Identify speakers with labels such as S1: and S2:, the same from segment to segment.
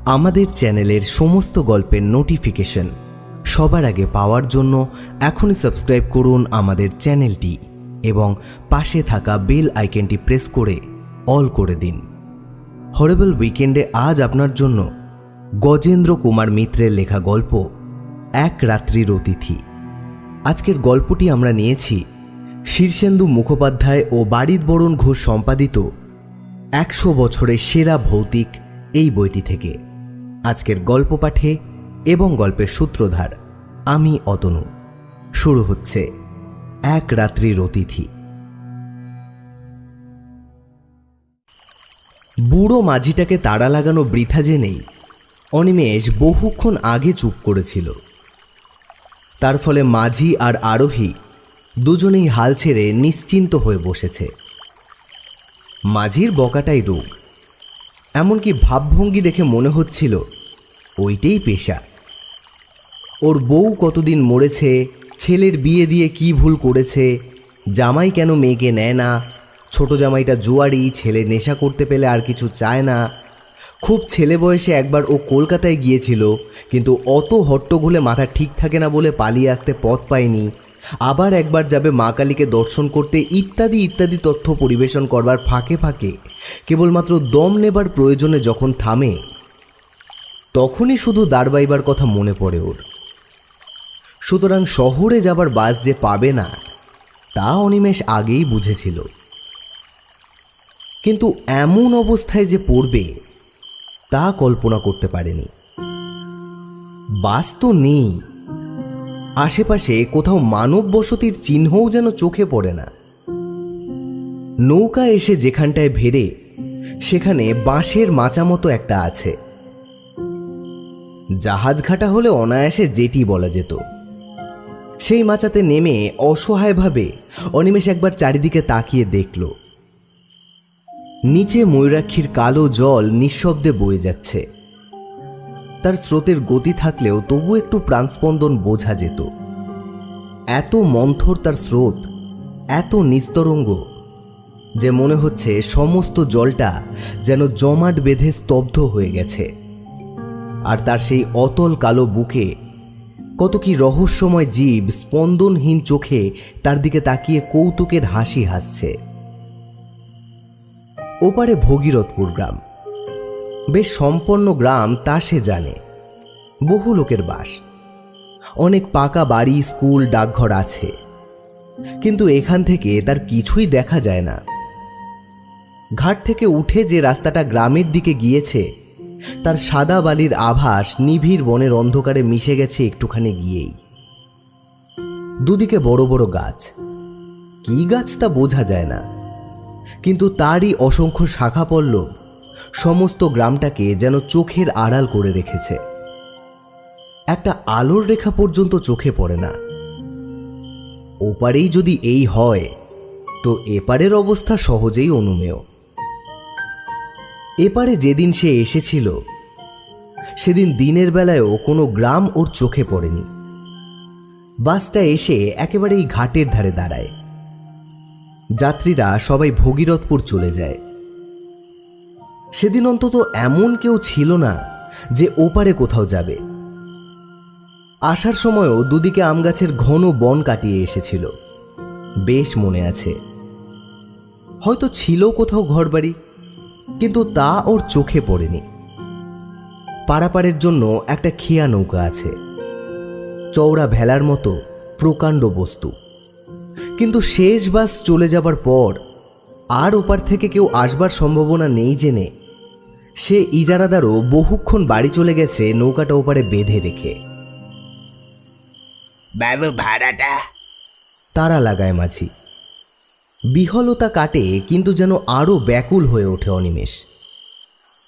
S1: আমাদের চ্যানেলের সমস্ত গল্পের নোটিফিকেশন সবার আগে পাওয়ার জন্য এখনই সাবস্ক্রাইব করুন আমাদের চ্যানেলটি এবং পাশে থাকা বেল আইকনটি প্রেস করে অল করে দিন। হরেবল উইকেন্ডে আজ আপনার জন্য গজেন্দ্র কুমার মিত্রের লেখা গল্প এক রাত্রির অতিথি। আজকের গল্পটি আমরা নিয়েছি শীর্ষেন্দু মুখোপাধ্যায় ও বারিদ বরণ ঘোষ সম্পাদিত 100 বছরের সেরা ভৌতিক এই বইটি থেকে। আজকের গল্প পাঠে এবং গল্পের সূত্রধার আমি অতনু। শুরু হচ্ছে এক রাত্রির অতিথি। বুড়ো মাঝিটাকে তাড়া লাগানো বৃথা জেনেই অনিমেষ বহুক্ষণ আগে চুপ করেছিল। তার ফলে মাঝি আর আরোহী দুজনেই হাল ছেড়ে নিশ্চিন্ত হয়ে বসেছে। মাঝির বকাটাই রোগ, এমনকি ভাবভঙ্গি দেখে মনে হচ্ছিল ওইটাই পেশা। ওর বউ কতদিন মরেছে, ছেলের বিয়ে দিয়ে কি ভুল করেছে, জামাই কেন মেয়েকে নেয় না, ছোট জামাইটা জুয়ারি, ছেলে নেশা করতে পেলে আর কিছু চায় না। খুব ছেলে বয়সে একবার ও কলকাতায় গিয়েছিল, কিন্তু অত হট্টগোলে মাথা ঠিক থাকে না বলে পালিয়ে আসতে পথ পায়নি। আবার একবার যাবে মা কালীকে দর্শন করতে, ইত্যাদি ইত্যাদি তথ্য পরিবেশন করবার ফাঁকে ফাঁকে কেবলমাত্র দম নেবার প্রয়োজনে যখন থামে, তখনই শুধু দাঁড় বাইবার কথা মনে পড়ে ওর। সুতরাং শহরে যাবার বাস যে পাবে না তা অনিমেষ আগেই বুঝেছিল, কিন্তু এমন অবস্থায় যে পড়বে তা কল্পনা করতে পারেনি। বাস তো নেই, আশেপাশে কোথাও মানব বসতির চিহ্নও যেন চোখে পড়ে না। নৌকা এসে যেখানটায় ভেড়ে সেখানে বাঁশের মাচা মতো একটা আছে। জাহাজ ঘাটা হলে অনায়াসে জেটি বলা যেত। সেই মাচাতে নেমে অসহায়ভাবে অনিমেষ একবার চারিদিকে তাকিয়ে দেখল। নিচে ময়ূরাক্ষীর কালো জল নিঃশব্দে বয়ে যাচ্ছে। তার স্রোতের গতি থাকলেও তবু একটু প্রাণস্পন্দন বোঝা যেত। এত মন্থর তার স্রোত, এত নিস্তরঙ্গ যে মনে হচ্ছে সমস্ত জলটা যেন জমাট বেঁধে স্তব্ধ হয়ে গেছে। আর তার সেই অতল কালো বুকে কত কি রহস্যময় জীব স্পন্দনহীন চোখে তার দিকে তাকিয়ে কৌতুকের হাসি হাসছে। ওপারে ভগীরথপুর গ্রাম, বেশ সম্পন্ন গ্রাম তা সে জানে। বহু লোকের বাস, অনেক পাকা বাড়ি, স্কুল, ডাকঘর আছে, কিন্তু এখান থেকে তার কিছুই দেখা যায় না। ঘাট থেকে উঠে যে রাস্তাটা গ্রামের দিকে গিয়েছে তার সাদা বালির আভাস নিবিড় বনের অন্ধকারে মিশে গেছে একটুখানি গিয়েই। দুদিকে বড় বড় গাছ, কি গাছ তা বোঝা যায় না, কিন্তু তারই অসংখ্য শাখা পল্লব সমস্ত গ্রামটাকে যেন চোখের আড়াল করে রেখেছে। একটা আলোর রেখা পর্যন্ত চোখে পড়ে না। ওপারেই যদি এই হয় তো এপারের অবস্থা সহজেই অনুমেয়। এপারে যেদিন সে এসেছিল সেদিন দিনের বেলায়ও কোনো গ্রাম ওর চোখে পড়েনি। বাসটা এসে একেবারে এই ঘাটের ধারে দাঁড়ায়। যাত্রীরা সবাই ভগীরথপুর চলে যায়। সেদিন অন্তত এমন কেউ ছিল না যে ওপারে কোথাও যাবে। আসার সময়ও দুদিকে আম গাছের ঘন বন কাটিয়ে এসেছিল, বেশ মনে আছে। হয়তো ছিল কোথাও ঘরবাড়ি, কিন্তু তা ওর চোখে পড়েনি। পারাপারের জন্য একটা খেয়া নৌকা আছে, চওড়া ভেলার মতো প্রকাণ্ড বস্তু, কিন্তু শেষ বাস চলে যাবার পর আর ওপার থেকে কেউ আসবার সম্ভাবনা নেই জেনে সে ইজারাদারও বহুক্ষণ বাড়ি চলে গেছে নৌকাটা ওপারে বেঁধে রেখে।
S2: বাবু ভাড়াটা?
S1: তারা লাগায় মাঝি। বিহলতা কাটে, কিন্তু যেন আরো ব্যাকুল হয়ে ওঠে অনিমেষ।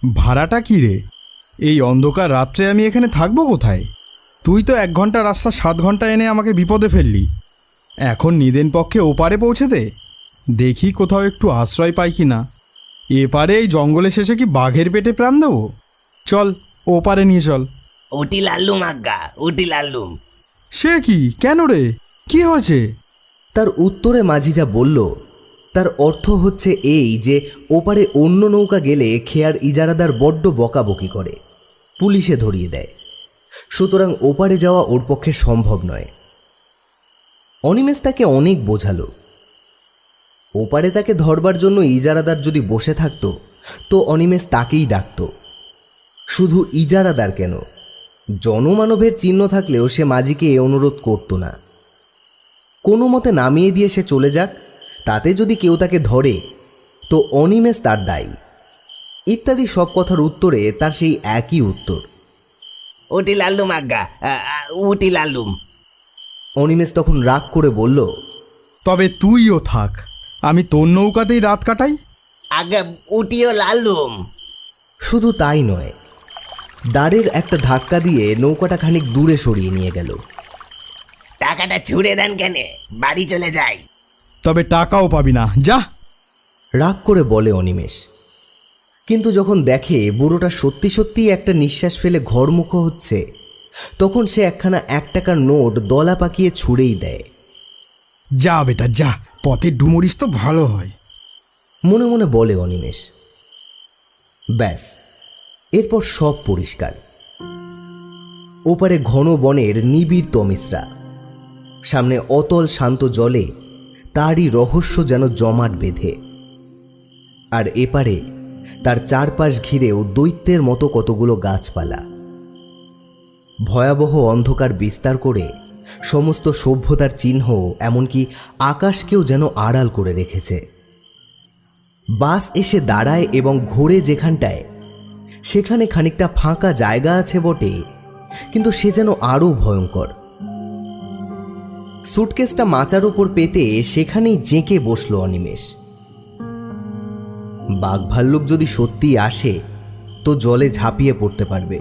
S3: ভাড়াটা কি রে? এই অন্ধকার রাত্রে আমি এখানে থাকবো কোথায়? তুই তো 1 ঘন্টা রাস্তা 7 ঘন্টা এনে আমাকে বিপদে ফেললি। এখন নিদেন পক্ষে ওপারে পৌঁছে দে, দেখি কোথাও একটু আশ্রয় পাই কি না। এপারে এই জঙ্গলে শেষে কি বাঘের পেটে প্রাণ দেবো? চল ওপারে নিয়ে চল।
S2: উটি লাল্লুম আজ্ঞা, উটি লাল্লুম।
S3: সে কি? কেন রে, কি হয়েছে?
S1: তার উত্তরে মাঝি যা বলল তার অর্থ হচ্ছে এই যে ওপারে অন্য নৌকা গেলে খেয়ার ইজারাদার বড্ড বকাবকি করে। পুলিশে ধরিয়ে দেয়। সুতরাং ওপারে যাওয়া ওর পক্ষে সম্ভব নয়। অনিমেষ তাকে অনেক বোঝালো। ওপারে তাকে ধরবার জন্য ইজারাদার যদি বসে থাকতো তো অনিমেষ তাকেই ডাকত। শুধু ইজারাদার কেন, জনমানবের চিহ্ন থাকলেও সে মাঝিকে এ অনুরোধ করত না। কোনো মতে নামিয়ে দিয়ে সে চলে যাক, তাতে যদি কেউ তাকে ধরে তো অনিমেষ তার দায়ী, ইত্যাদি সব কথার উত্তরে তার সেই একই উত্তর।
S2: উটি লাল্লুম আজ্ঞা, উটি লাল্লুম।
S1: অনিমেষ তখন রাগ করে বলল,
S3: তবে তুইও থাক, আমি তোর নৌকাতেই রাত কাটাই।
S2: আজ্ঞা, উটিও লাল্লুম।
S1: শুধু তাই নয়, দাঁড়ের একটা ধাক্কা দিয়ে নৌকাটা খানিক দূরে সরিয়ে নিয়ে গেল।
S2: টাকাটা ছুঁড়ে দেন কেনে, বাড়ি চলে যাই।
S3: তবে টাকাও পাবি না, যা।
S1: রাগ করে বলে অনিমেষ। কিন্তু যখন দেখে বুড়োটা সত্যি সত্যিই একটা নিঃশ্বাস ফেলে ঘরমুখ হচ্ছে, তখন সে একখানা 1 টাকার নোট দলা পাকিয়ে ছুঁড়েই দেয়।
S3: যা বেটা যা, পথে ডুমুরিস তো ভালো হয়,
S1: মনে মনে বলে অনিমেষ। ব্যাস, এরপর সব পরিষ্কার। ওপারে ঘন বনের নিবিড় তমিশ্রা, সামনে অতল শান্ত জলে তারই রহস্য যেন জমাট বেঁধে, আর এপারে তার চারপাশ ঘিরেও দৈত্যের মতো কতগুলো গাছপালা। ভয়াবহ অন্ধকার বিস্তার করে সমস্ত সভ্যতার চিহ্ন, এমনকি আকাশকেও যেন আড়াল করে রেখেছে। বাস এসে দাঁড়ায় এবং ঘোরে যেখানটায়, সেখানে খানিকটা ফাঁকা জায়গা আছে বটে, কিন্তু সে যেন আরও ভয়ঙ্কর। সুটকেসটা মাচার উপর পেতে সেখানেই জেঁকে বসল অনিমেষ। বাঘ ভাল্লুক যদি সত্যি আসে তো জলে ঝাঁপিয়ে পড়তে পারবে,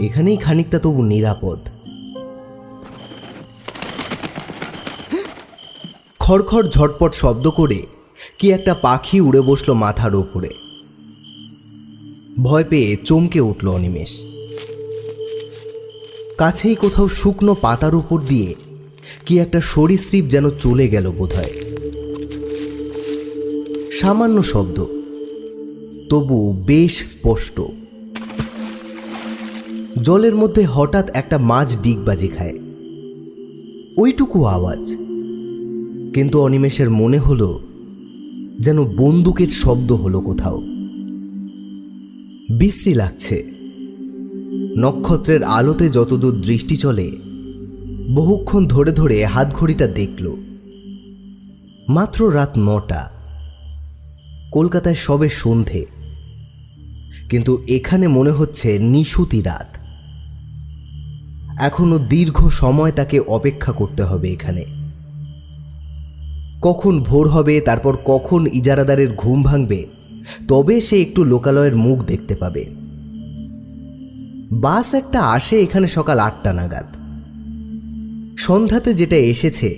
S1: এখানেই খানিকটা তবু নিরাপদ। খড়খড় ঝটপট শব্দ করে কি একটা পাখি উড়ে বসলো মাথার ওপরে। ভয় পেয়ে চমকে উঠল অনিমেষ। কাছেই কোথাও শুকনো পাতার উপর দিয়ে কি একটা সরীসৃপ যেন চলে গেল বোধহয়। সামান্য শব্দ, তবু বেশ স্পষ্ট। জলের মধ্যে হঠাৎ একটা মাছ ডিগবাজি খায়, ওইটুকু আওয়াজ। কিন্তু অনিমেষের মনে হলো যেন বন্দুকের শব্দ হলো কোথাও। বিশ্রী লাগছে। নক্ষত্রের আলোতে যতদূর দৃষ্টি চলে, বহুক্ষণ ধরে ধরে হাতঘড়িটা দেখল। মাত্র রাত 9টা। কলকাতায় সবে সন্ধে, কিন্তু এখানে মনে হচ্ছে নিশুতি রাত। এখনো দীর্ঘ সময় তাকে অপেক্ষা করতে হবে এখানে। কখন ভোর হবে, তারপর কখন ইজারাদারের ঘুম ভাঙবে, তবে সে একটু লোকালয়ের মুখ দেখতে পাবে। বাস একটা আসে এখানে সকাল 8টা নাগাদ। সন্ধ্যাতে যেটা এসেছে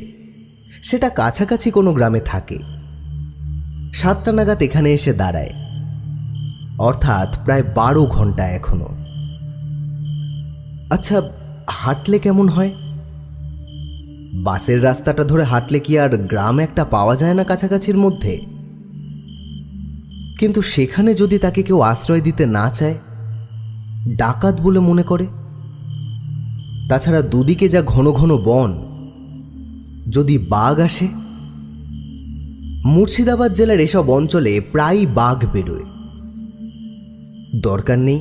S1: সেটা কাছাকাছি কোনো গ্রামে থাকে। 7টা নাগাদ এখানে এসে দাঁড়ায়, অর্থাৎ প্রায় 12 ঘন্টা এখনো। আচ্ছা, হাঁটলে কেমন হয়? বাসের রাস্তাটা ধরে হাঁটলে কি আর গ্রাম একটা পাওয়া যায় না কাছাকাছির মধ্যে? কিন্তু সেখানে যদি তাকে কেউ আশ্রয় দিতে না চায়, ডাকাত বলে মনে করে, তাছাড়া দুদিকে যা ঘন ঘন বন, যদি বাঘ আসে। মুর্শিদাবাদ জেলার এসব অঞ্চলে প্রায়ই বাঘ বেরোয়। দরকার নেই,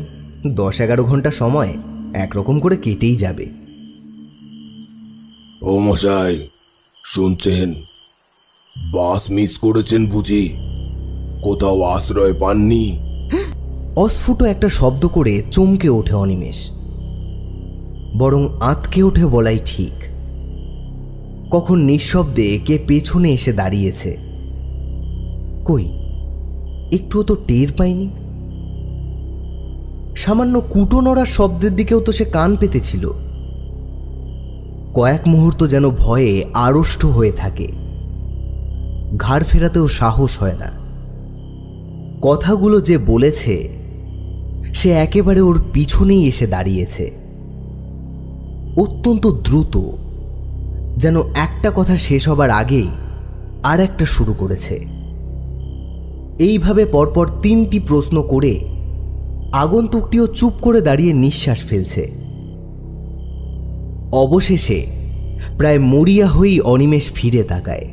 S1: 10-11 ঘন্টা সময় একরকম করে কেটেই যাবে।
S4: ও মশাই, শুনছেন? বাস মিস করেছেন বুঝি? কোথাও আশ্রয় পাননি?
S1: অস্ফুট একটা শব্দ করে চমকে ওঠে অনিমেষ। বরং আঁতকে ওঠে বলাই ঠিক। কখন নিঃশব্দে কে পেছনে এসে দাঁড়িয়েছে। কই, একটুও তো টের পায়নি। সামান্য কুটো নড়ার শব্দের দিকেও তো সে কান পেতেছিল। কয়েক মুহূর্ত যেন ভয়ে আড়ষ্ট হয়ে থাকে, ঘাড় ফেরাতেও সাহস হয় না। কথাগুলো যে বলেছে সে একেবারে ওর পিছনেই এসে দাঁড়িয়েছে, অত্যন্ত দ্রুত, যেন একটা কথা শেষ হবার আগেই আর একটা শুরু করেছে। এইভাবে পরপর 3টি প্রশ্ন করে আগন্তুকটিও চুপ করে দাঁড়িয়ে নিঃশ্বাস ফেলছে। অবশেষে প্রায় মরিয়া হয়েই অনিমেষ ফিরে তাকায়।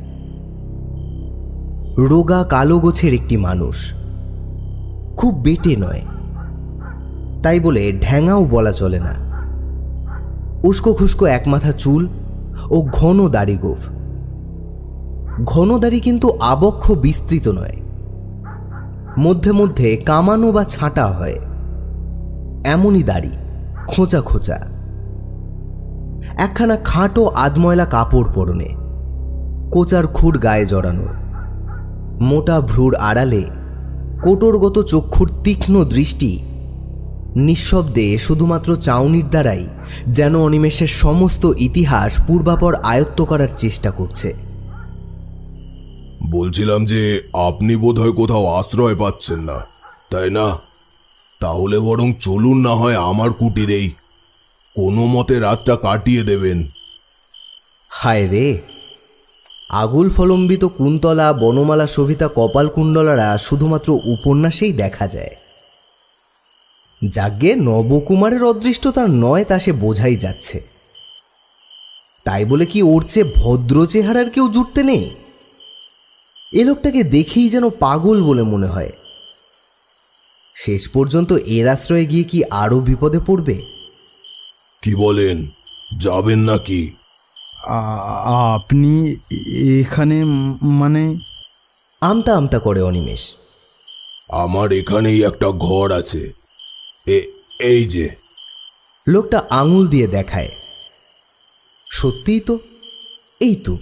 S1: রোগা কালো গোছের একটি মানুষ, খুব বেটে নয়, তাই বলে ঢ্যাঙাও বলা চলে না। উস্কো খুস্কো একমাথা চুল ও ঘন দাড়ি গোঁফ। ঘন দাড়ি কিন্তু আবক্ষ বিস্তৃত নয়, মধ্যে মধ্যে কামানো বা ছাঁটা হয়, এমনই দাড়ি, খোঁচা খোঁচা। একখানা খাটো আধময়লা কাপড় পরনে, কোচার খুঁট গায়ে জড়ানো। মোটা ভ্রুর আড়ালে কোটরগত চক্ষুর তীক্ষ্ণ দৃষ্টি নিঃশব্দে শুধুমাত্র চাউনির দ্বারাই যেন অনিমেষের সমস্ত ইতিহাস পূর্বাপর আয়ত্ত করার চেষ্টা করছে।
S4: বলছিলাম যে আপনি বোধহয় কোথাও আশ্রয় পাচ্ছেন না, তাই না? তাহলে বরং চলুন না হয় আমার কুটিরেই, কোনো মতে রাতটা কাটিয়ে দেবেন।
S1: হায় রে, আগুল ফলম্বিত কুন্তলা বনমালা শোভিতা কপালকুণ্ডলারা শুধুমাত্র উপন্যাসেই দেখা যায়। যাজ্ঞে নবকুমারের অদৃষ্ট তার নয় তা সে বোঝাই যাচ্ছে। তাই বলে কি ওর চেয়ে ভদ্র চেহারার কেউ জুটতে নেই? এ লোকটাকে দেখেই যেন পাগল বলে মনে হয়। শেষ পর্যন্ত এর আশ্রয়ে গিয়ে কি আরো বিপদে পড়বে?
S4: কি বলেন, যাবেন নাকি?
S3: আপনি এখানে মানে?
S1: আমতা আমতা করে অনিমেষ।
S4: আমার এখানেই একটা ঘর আছে, এই যে।
S1: লোকটা আঙুল দিয়ে দেখায়। সত্যিই তো, এই তো।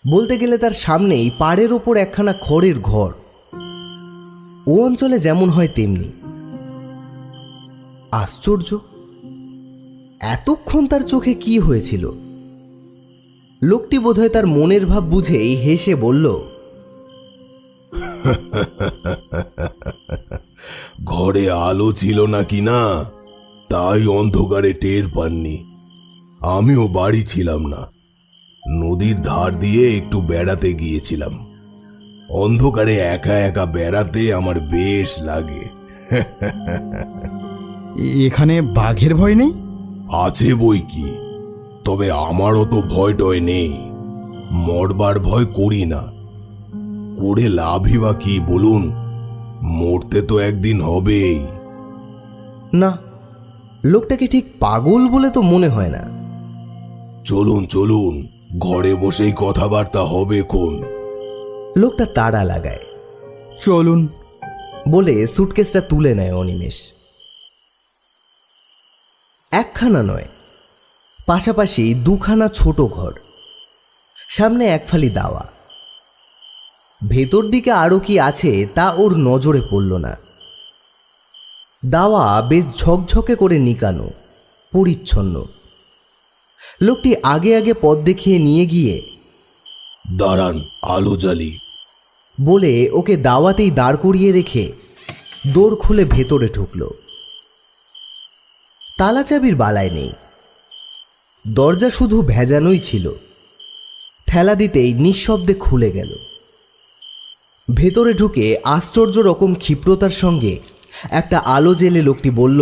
S1: বলতে গেলে তার সামনেই পাড়ের ওপর একখানা খড়ের ঘর। ও অঞ্চলে যেমন হয় তেমনি। আশ্চর্য, এতক্ষণ তার চোখে কি হয়েছিল? লোকটি বোধহয় তার মনের ভাব বুঝেই হেসে বলল,
S4: ঘরে আলো ছিল নাকি না, তাই অন্ধকারে টের পাননি। আমিও বাড়ি ছিলাম না, নদীর ধার দিয়ে একটু বেড়াতে গিয়েছিলাম। অন্ধকারে একা একা বেড়াতে আমার বেশ লাগে।
S3: এখানে বাঘের ভয় নেই?
S4: আছে বই কি, তবে আমারও তো ভয় টয় নেই। মরবার ভয় করি না, করে লাভই বা কি বলুন? মরতে তো একদিন হবেই।
S1: না, লোকটাকে ঠিক পাগল বলে তো মনে হয় না।
S4: চলুন চলুন, ঘরে বসেই কথাবার্তা হবে কোন।
S1: লোকটা তাড়া লাগায়।
S3: চলুন
S1: বলে সুটকেসটা তুলে নেয় অনিমেষ। একখানা নয়, পাশাপাশি দুখানা ছোট ঘর, সামনে এক ফালি দাওয়া। ভেতর দিকে আরো কি আছে তা ওর নজরে পড়ল না। দাওয়া বেশ ঝকঝকে করে নিকানো, পরিচ্ছন্ন। লোকটি আগে আগে পথ দেখিয়ে নিয়ে গিয়ে,
S4: দাঁড়ান, আলো জ্বালি
S1: বলে ওকে দাওয়াতেই দাঁড় করিয়ে রেখে দোর খুলে ভেতরে ঢুকল। তালা চাবির বালায় নেই, দরজা শুধু ভেজানোই ছিল। ঠেলা দিতেই নিঃশব্দে খুলে গেল। ভেতরে ঢুকে আশ্চর্য রকম ক্ষিপ্রতার সঙ্গে একটা আলো জেলে লোকটি বলল,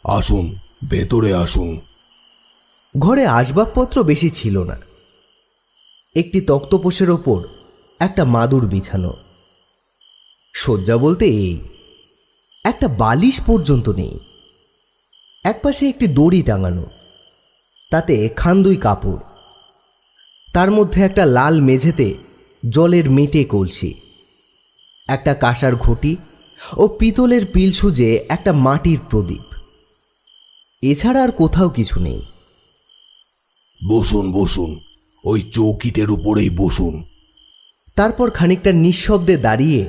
S4: আসুন, ভেতরে আসুন।
S1: ঘরে আসবাবপত্র বেশি ছিল না। একটি তক্তপোষের ওপর একটা মাদুর বিছানো। শয্যা বলতে এই, একটা বালিশ পর্যন্ত নেই। একপাশে একটি দড়ি টাঙানো, তাতে খান্দুই কাপড়। তার মধ্যে একটা লাল মেঝেতে জলের মেটে কলসি, একটা কাঁসার ঘটি ও পিতলের পিলসুজে একটা মাটির প্রদীপ। এছাড়া আর কোথাও কিছু নেই।
S4: বসুন বসুন, ওই চৌকিটের উপরেই বসুন।
S1: তারপর খানিকটা নিঃশব্দে দাঁড়িয়ে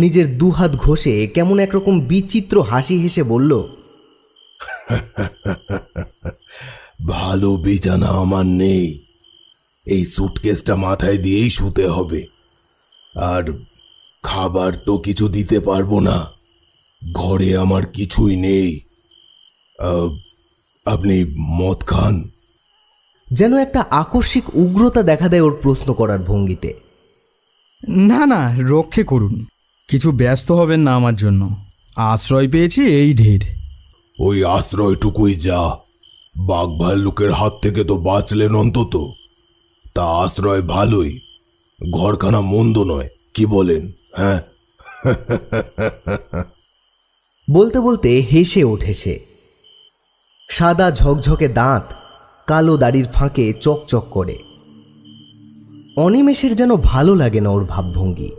S1: নিজের দুহাত ঘষে কেমন একরকম বিচিত্র হাসি হেসে বলল,
S4: ভালো বিছানা আমার নেই, এই সুটকেসটা মাথায় দিয়েই শুতে হবে। আর খাবার তো কিছু দিতে পারবো না, ঘরে আমার কিছুই নেই। আপনি মদ খান?
S1: যেন একটা আকস্মিক উগ্রতা দেখা দেয় ওর প্রশ্ন করার ভঙ্গিতে।
S3: না না, রক্ষে করুন। কিছু ব্যস্ত হবেন না আমার জন্য, আশ্রয় পেয়েছি এই ঢের।
S4: ওই আশ্রয়টুকুই যা, বাঘ ভাল্লুকের হাত থেকে তো বাঁচলেন অন্তত। তা আশ্রয় ভালোই, ঘরখানা মন্দ নয়, কি বলেন? হ্যাঁ।
S1: বলতে বলতে হেসে ওঠে সে। সাদা ঝকঝকে দাঁত কালো দাড়ির ফাঁকে চকচক করে। অনিমেষের যেন ভালো লাগে না ওর ভাবভঙ্গি।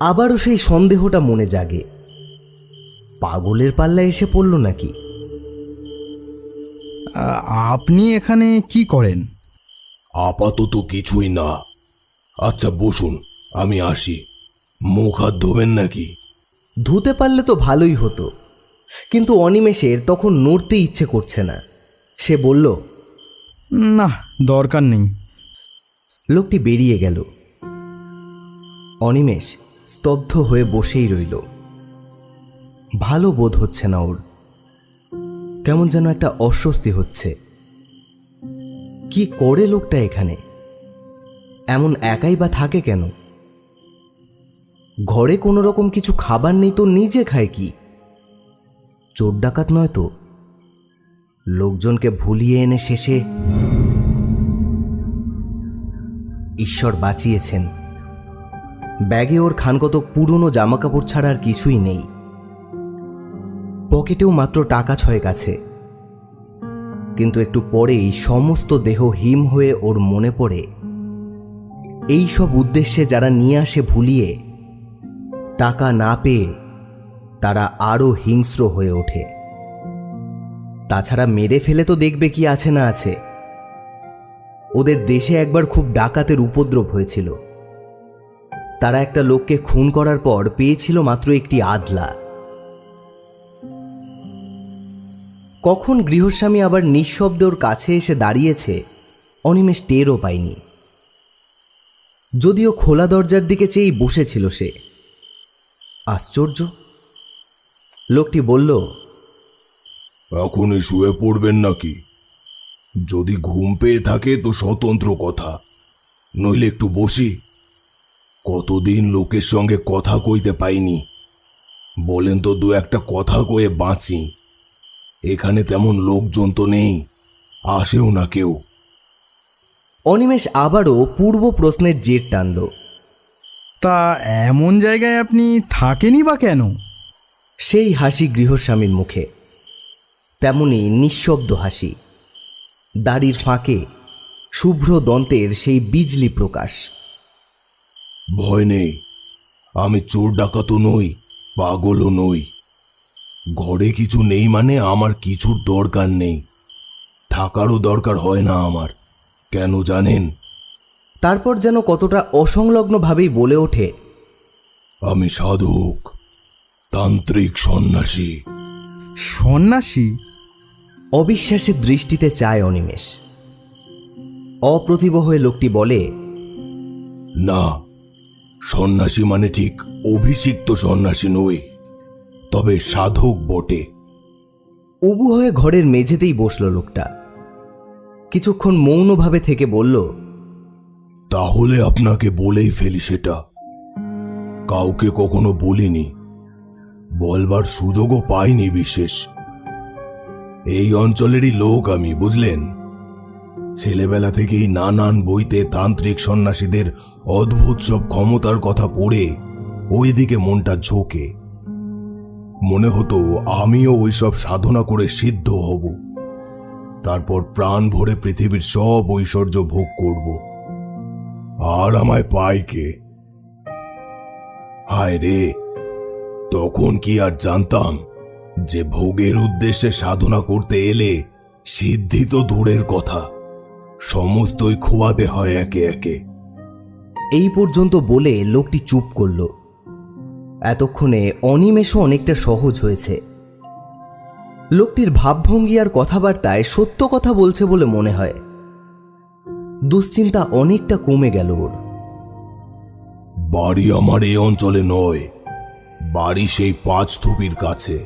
S1: আবারও সেই সন্দেহটা মনে জাগে, পাগলের পাল্লায় এসে পড়ল নাকি?
S3: আপনি এখানে কি করেন?
S4: আপাতত কিছুই না। আচ্ছা বসুন, আমি আসি। মুখ হাত ধোবেন নাকি?
S1: ধুতে পারলে তো ভালোই হতো, কিন্তু অনিমেষের তখন নড়তে ইচ্ছে করছে না। সে বলল,
S3: না, দরকার নেই।
S1: লোকটি বেরিয়ে গেল। অনিমেষ স্তব্ধ হয়ে বসেই রইল। ভালো বোধ হচ্ছে না ওর, কেমন যেন একটা অস্বস্তি হচ্ছে। কি করে লোকটা এখানে? এমন একাই বা থাকে কেন? ঘরে কোনো রকম কিছু খাবার নেই তো নিজে খায় কি? চোর ডাকাত নয় তো? লোকজনকে ভুলিয়ে এনে শেষে ঈশ্বর বাঁচিয়েছেন। ব্যাগে ওর খানকতক পুরনো জামাকাপড় ছাড়া আর কিছুই নেই। পকেটেও মাত্র টাকা 6 আছে। কিন্তু একটু পরেই সমস্ত দেহ হিম হয়ে ওর মনে পড়ে এই সব উদ্দেশ্যে যারা নিয়ে আসে ভুলিয়ে, টাকা না পেয়ে তারা আরও হিংস্র হয়ে ওঠে। তাছাড়া মেরে ফেলে তো দেখবে কি আছে না আছে। ওদের দেশে একবার খুব ডাকাতের উপদ্রব হয়েছিল। তারা একটা লোককে খুন করার পর পেয়েছিল মাত্র একটি আদলা। কখন গৃহস্বামী আবার নিঃশব্দে ওর কাছে এসে দাঁড়িয়েছে অনিমেষ টেরও পায়নি। যদিও খোলা দরজার দিকে চেয়েই বসেছিল সে। আশ্চর্য, লোকটি বলল,
S4: এখনই শুয়ে পড়বেন নাকি? যদি ঘুম পেয়ে থাকে তো স্বতন্ত্র কথা, নইলে একটু বসি। কতদিন লোকের সঙ্গে কথা কইতে পাইনি, বলেন তো দু একটা কথা কয়ে বাঁচি। এখানে তেমন লোকজন তো নেই, আসেও না কেউ।
S1: অনিমেষ আবারও পূর্ব প্রশ্নের জের টানল।
S3: তা এমন জায়গায় আপনি থাকেনই বা কেন?
S1: সেই হাসি গৃহস্বামীর মুখে, তেমনি নিঃশব্দ হাসি। দাড়ির ফাঁকে শুভ্র দন্তের সেই বিজলি প্রকাশ।
S4: ভয় নেই, আমি চোর ডাকাতও নই, পাগলও নই। ঘরে কিছু নেই মানে আমার কিছুর দরকার নেই, থাকারও দরকার হয় না আমার। কেন জানেন?
S1: তারপর যেন কতটা অসংলগ্নভাবেই বলে ওঠে,
S4: আমি সাধক, তান্ত্রিক, সন্ন্যাসী।
S3: সন্ন্যাসী?
S1: অবিশ্বাসের দৃষ্টিতে চায় অনিমেষ। অপ্রতিভ হয়ে লোকটি বলে,
S4: না, সন্ন্যাসী মানে ঠিক অভিষিক্ত সন্ন্যাসী নই, তবে সাধক বটে।
S1: উবু হয়ে ঘরের মেঝেতেই বসল লোকটা। কিছুক্ষণ মৌনভাবে থেকে বলল,
S4: তাহলে আপনাকে বলেই ফেলি সেটা। কাউকে কখনো বলিনি, বলবার সুযোগও পাইনি বিশেষ। এই অঞ্চলেরই লোক আমি, বুঝলেন। ছেলেবেলা থেকেই নানান বইতে তান্ত্রিক সন্ন্যাসীদের অদ্ভুত সব ক্ষমতার কথা পড়ে ওইদিকে মনটা ঝোঁকে। মনে হতো আমিও ওইসব সাধনা করে সিদ্ধ হব, তারপর প্রাণ ভরে পৃথিবীর সব ঐশ্বর্য ভোগ করব। আর আমায় পায় কে? হায় রে, তখন কি আর জানতাম যে ভোগের উদ্দেশ্যে সাধনা করতে এলে সিদ্ধি তো দূরের কথা, সমস্তই খোয়াতে হয় একে একে।
S1: এই পর্যন্ত বলে লোকটি চুপ করল। এতক্ষণে অনিমেষও অনেকটা সহজ হয়েছে। লোকটির ভাবভঙ্গি আর কথাবার্তায় সত্য কথা বলছে বলে মনে হয়। দুশ্চিন্তা অনেকটা কমে গেল ওর।
S4: বাড়ি আমার এই অঞ্চলে নয়, বাড়ি সেই 5 থুপির কাছে।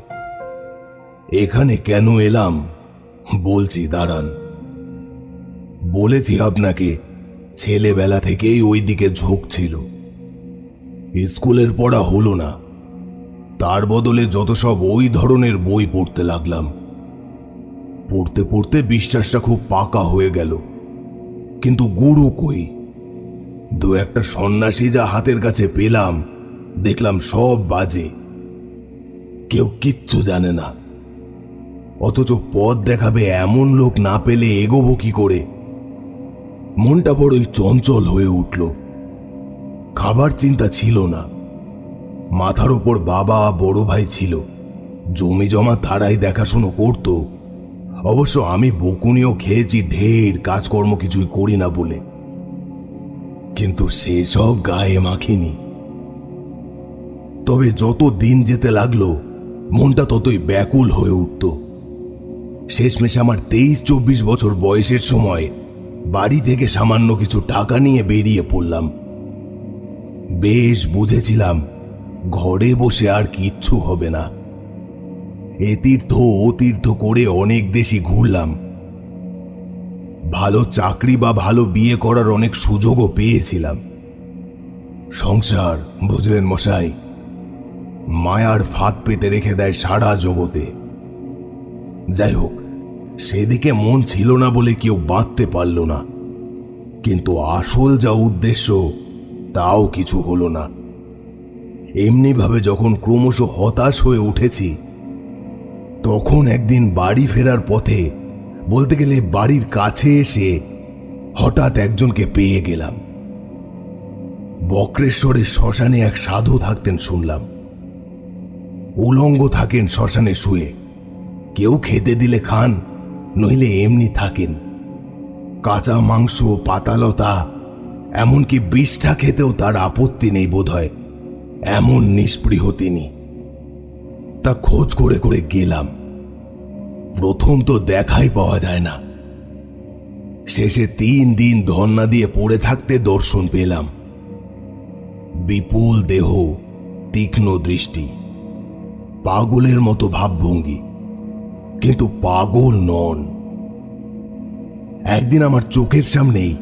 S4: এখানে কেন এলাম বলছি, দাঁড়ান। বলেছি আপনাকে ছেলেবেলা থেকেই ওই দিকে ঝোঁক ছিল। স্কুলের পড়া হলো না। তার বদলে যত সব ওই ধরনের বই পড়তে লাগলাম। পড়তে পড়তে বিশ্বাসটা খুব পাকা হয়ে গেল, কিন্তু গুরু কই? দু একটা সন্ন্যাসী যা হাতের কাছে পেলাম, দেখলাম সব বাজে, কেউ কিচ্ছু জানে না। অথচ পথ দেখাবে এমন লোক না পেলে এগোবো কি করে? মনটা বড়ই চঞ্চল হয়ে উঠল। খাবার চিন্তা ছিল না। মাথার ওপর বাবা বড় ভাই ছিল, জমি জমা তারাই দেখাশুনো করত। অবশ্য আমি বকুনিও খেয়েছি ঢের, কাজকর্ম কিছুই করি না বলে, কিন্তু সেসব গায়ে মাখিনি। তবে যত দিন যেতে লাগলো মনটা ততই ব্যাকুল হয়ে উঠত। শেষমেশ আমার 23-24 বছর বয়সের সময় বাড়ি থেকে সামান্য কিছু টাকা নিয়ে বেরিয়ে পড়লাম। বেশ বুঝেছিলাম ঘরে বসে আর কিচ্ছু হবে না। এ তীর্থ ও তীর্থ করে অনেক দেশই ঘুরলাম। ভালো চাকরি বা ভালো বিয়ে করার অনেক সুযোগও পেয়েছিলাম। সংসার, বুঝলেন মশাই, মায়ার ফাঁদ পেতে রেখে দেয় সারা জগতে। যাই হোক, সেদিকে মন ছিল না বলে কেউ বাঁধতে পারল না, কিন্তু আসল যা উদ্দেশ্য তাও কিছু হলো না। এমনিভাবে যখন ক্রমশ হতাশ হয়ে উঠেছি, তখন একদিন বাড়ি ফেরার পথে, বলতে গেলে বাড়ির কাছে এসে হঠাৎ একজনকে পেয়ে গেলাম। বক্রেশ্বরের শ্মশানে এক সাধু থাকতেন শুনলাম। উলঙ্গ থাকেন শ্মশানে শুয়ে, কেউ খেতে দিলে খান, নইলে এমনি থাকেন। কাঁচা মাংস, পাতালতা, এমনকি বিষটা খেতেও তার আপত্তি নেই বোধহয়, এমন নিষ্পৃহ তিনি। তা খোঁজ করে করে গেলাম। প্রথম তো দেখাই পাওয়া যায় না। শেষে 3 দিন ধর্ণা দিয়ে পড়ে থাকতে দর্শন পেলাম। বিপুল দেহ, তীক্ষ্ণ দৃষ্টি, পাগলের মতো ভাবভঙ্গি, কিন্তু পাগল নন। একদিন আমার চোখের সামনেই